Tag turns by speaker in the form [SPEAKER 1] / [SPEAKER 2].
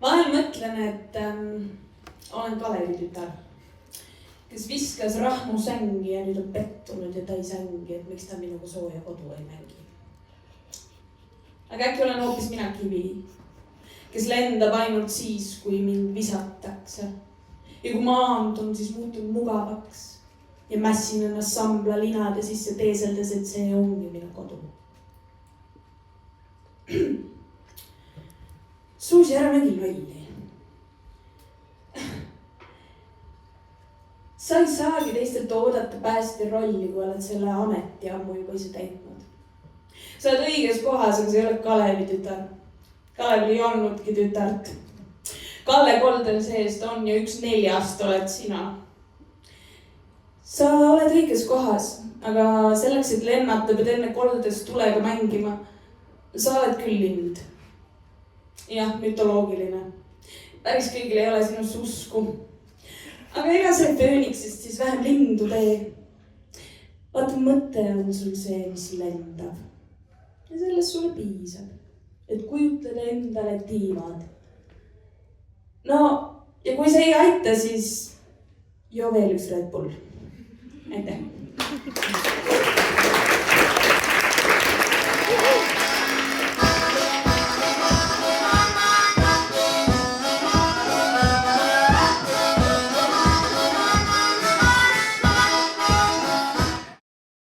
[SPEAKER 1] Vahel mõtlen, et olen Kalevi tütar, kes viskas rahmu sängi ja nüüd on pettunud ja ta ei sängi, et miks ta minuga sooja kodu ei mängi. Aga äkki olen hoopis mina kivi, kes lendab ainult siis, kui mind visatakse. Ja kui maandun, siis muutun mugavaks ja mässin ennast sambla linade sisse teeseldes, et see ongi minu kodu. Suusi ära mängi lolli. Sa ei saagi teistelt oodata päästja rolli, kui oled selle ameti ammu juba ise täitnud. Sa oled õiges kohas, aga sa ei ole Kalevi tütar. Kalevil ei olnudki tütart. Kalle koldel seest on ja 1/4 oled sina. Sa oled õiges kohas, aga selleks, et lennata, pead enne koldest tulega mängima. Sa oled küll lind. Jah, mütoloogiline. Päris kõigil ei ole sinust usku. Aga ega see fööniksist siis vähem lindu tee. Vaata, mõte on sul see, mis lendab. Ja sellest sulle piisab, et kujutleda endale tiivad. No, ja kui see ei aita, siis joo veel üks Red Bull. Aitäh!